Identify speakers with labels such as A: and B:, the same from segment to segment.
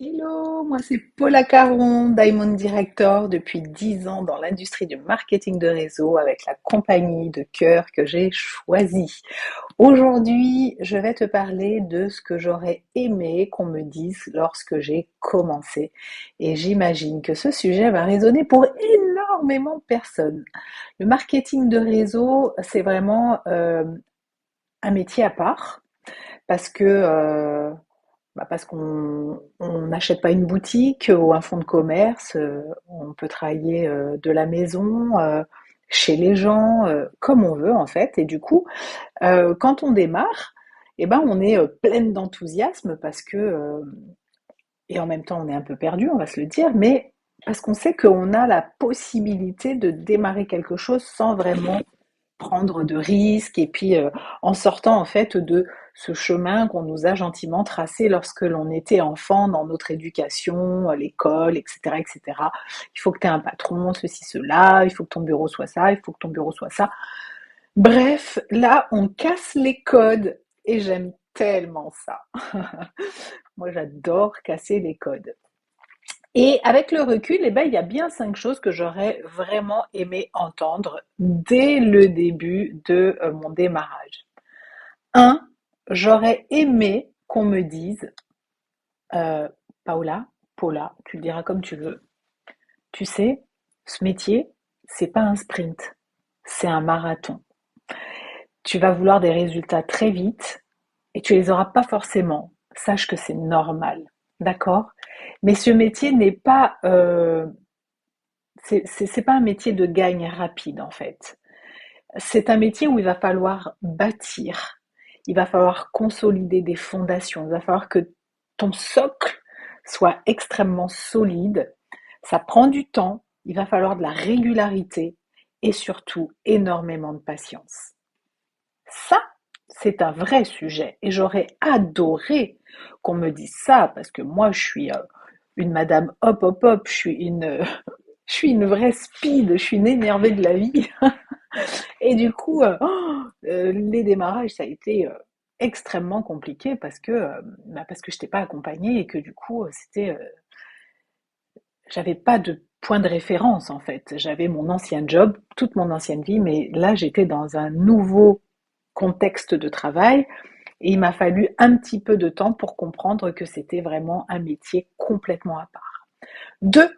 A: Hello, moi c'est Paula Caron, Diamond Director depuis 10 ans dans l'industrie du marketing de réseau avec la compagnie de cœur que j'ai choisie. Aujourd'hui, je vais te parler de ce que j'aurais aimé qu'on me dise lorsque j'ai commencé. Et j'imagine que ce sujet va résonner pour énormément de personnes. Le marketing de réseau, c'est vraiment un métier à part parce qu'on n'achète pas une boutique ou un fonds de commerce, on peut travailler de la maison, chez les gens, comme on veut en fait. Et du coup, quand on démarre, eh ben, on est pleine d'enthousiasme et en même temps on est un peu perdu, on va se le dire, mais parce qu'on sait qu'on a la possibilité de démarrer quelque chose sans vraiment prendre de risques et puis en sortant en fait de ce chemin qu'on nous a gentiment tracé lorsque l'on était enfant dans notre éducation, à l'école, etc., etc. Il faut que tu aies un patron, ceci, cela, il faut que ton bureau soit ça, il faut que ton bureau soit ça. Bref, là, on casse les codes et j'aime tellement ça. Moi, j'adore casser les codes. Et avec le recul, eh ben, il y a bien 5 choses que j'aurais vraiment aimé entendre dès le début de mon démarrage. Un, j'aurais aimé qu'on me dise, euh, Paola, Paula, tu le diras comme tu veux, tu sais, ce métier, c'est pas un sprint, c'est un marathon. Tu vas vouloir des résultats très vite et tu les auras pas forcément. Sache que c'est normal, d'accord? Mais ce métier n'est pas c'est pas un métier de gagne rapide en fait. C'est un métier où il va falloir bâtir, il va falloir consolider des fondations, il va falloir que ton socle soit extrêmement solide. Ça prend du temps, il va falloir de la régularité et surtout énormément de patience. Ça, c'est un vrai sujet et j'aurais adoré qu'on me dise ça parce que moi je suis une madame hop hop hop, je suis une vraie speed, je suis une énervée de la vie. Et du coup, les démarrages, ça a été extrêmement compliqué parce que je n'étais pas accompagnée et que du coup, j'avais pas de point de référence en fait. J'avais mon ancien job, toute mon ancienne vie, mais là, j'étais dans un nouveau contexte de travail et il m'a fallu un petit peu de temps pour comprendre que c'était vraiment un métier complètement à part. Deux,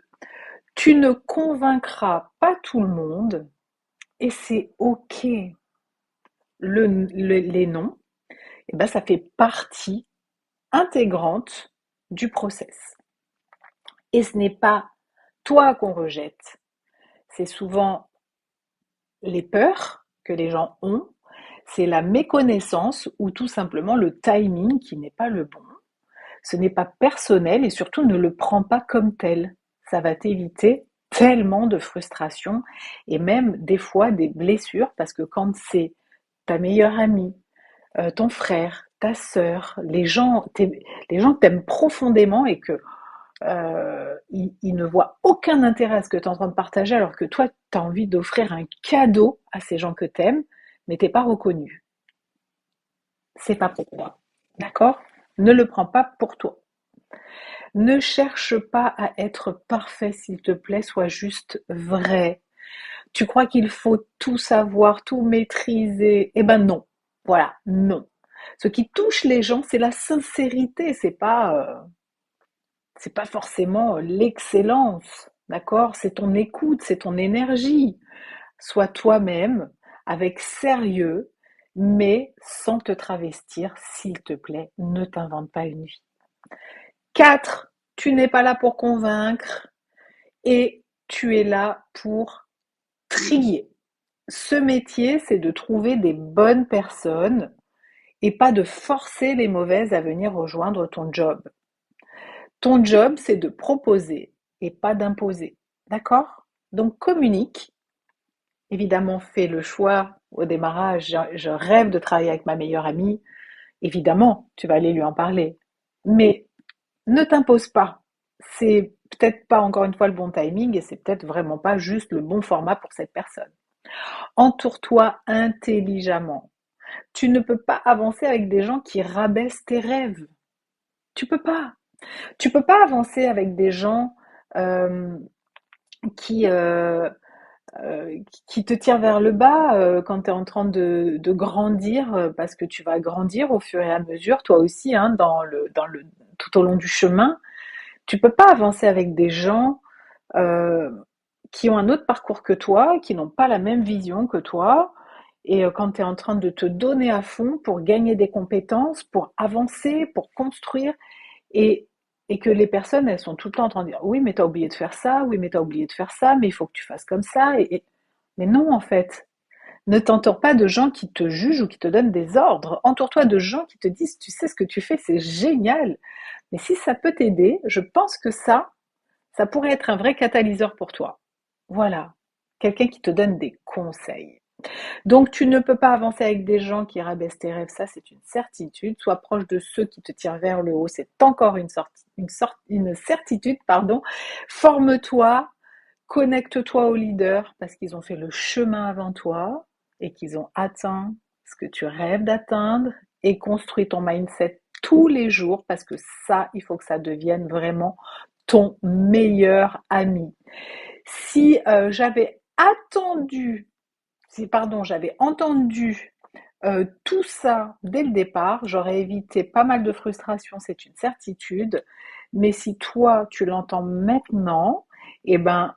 A: tu ne convaincras pas tout le monde et c'est ok. Les noms, eh ben, ça fait partie intégrante du process. Et ce n'est pas toi qu'on rejette, c'est souvent les peurs que les gens ont, c'est la méconnaissance ou tout simplement le timing qui n'est pas le bon. Ce n'est pas personnel et surtout ne le prends pas comme tel. Ça va t'éviter tellement de frustration et même des fois des blessures parce que quand c'est ta meilleure amie, ton frère, ta sœur, les gens que t'aimes profondément et que ils ne voient aucun intérêt à ce que tu es en train de partager alors que toi, tu as envie d'offrir un cadeau à ces gens que tu aimes, mais t'es pas reconnu. C'est pas pour toi. D'accord? Ne le prends pas pour toi. Ne cherche pas à être parfait, s'il te plaît, sois juste vrai. Tu crois qu'il faut tout savoir, tout maîtriser? Eh ben non. Voilà, non. Ce qui touche les gens, c'est la sincérité, c'est pas forcément l'excellence, d'accord? C'est ton écoute, c'est ton énergie. Sois toi-même, avec sérieux, mais sans te travestir, s'il te plaît, ne t'invente pas une vie. 4, tu n'es pas là pour convaincre et tu es là pour trier. Ce métier, c'est de trouver des bonnes personnes et pas de forcer les mauvaises à venir rejoindre ton job. Ton job, c'est de proposer et pas d'imposer. D'accord? Donc communique. Évidemment, fais le choix au démarrage. Je rêve de travailler avec ma meilleure amie. Évidemment, tu vas aller lui en parler. Mais ne t'impose pas. C'est peut-être pas encore une fois le bon timing et c'est peut-être vraiment pas juste le bon format pour cette personne. Entoure-toi intelligemment. Tu ne peux pas avancer avec des gens qui rabaissent tes rêves. Tu peux pas. Tu peux pas avancer avec des gens euh, qui, euh, qui te tirent vers le bas quand tu es en train de grandir, parce que tu vas grandir au fur et à mesure, toi aussi, hein, tout au long du chemin. Tu peux pas avancer avec des gens euh, qui ont un autre parcours que toi, qui n'ont pas la même vision que toi. Et quand tu es en train de te donner à fond pour gagner des compétences, pour avancer, pour construire, et, et que les personnes, elles sont tout le temps en train de dire, oui, mais t'as oublié de faire ça, oui, mais t'as oublié de faire ça, mais il faut que tu fasses comme ça. Mais non, en fait. Ne t'entoure pas de gens qui te jugent ou qui te donnent des ordres. Entoure-toi de gens qui te disent, tu sais ce que tu fais, c'est génial. Mais si ça peut t'aider, je pense que ça pourrait être un vrai catalyseur pour toi. Voilà. Quelqu'un qui te donne des conseils. Donc, tu ne peux pas avancer avec des gens qui rabaissent tes rêves, ça c'est une certitude. Sois proche de ceux qui te tirent vers le haut, c'est encore une certitude, pardon. Forme-toi, connecte-toi aux leaders parce qu'ils ont fait le chemin avant toi et qu'ils ont atteint ce que tu rêves d'atteindre, et construis ton mindset tous les jours parce que ça, il faut que ça devienne vraiment ton meilleur ami. Si j'avais attendu si, pardon, j'avais entendu tout ça dès le départ, j'aurais évité pas mal de frustration, c'est une certitude. Mais si toi, tu l'entends maintenant, eh ben,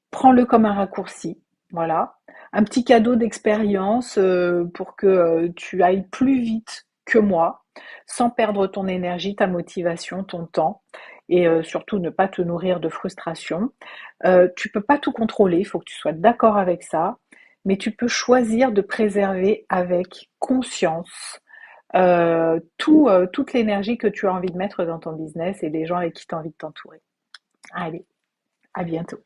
A: prends-le comme un raccourci. Voilà. Un petit cadeau d'expérience pour que tu ailles plus vite que moi, sans perdre ton énergie, ta motivation, ton temps, et surtout ne pas te nourrir de frustration. Tu peux pas tout contrôler, il faut que tu sois d'accord avec ça, mais tu peux choisir de préserver avec conscience toute l'énergie que tu as envie de mettre dans ton business et les gens avec qui tu as envie de t'entourer. Allez, à bientôt.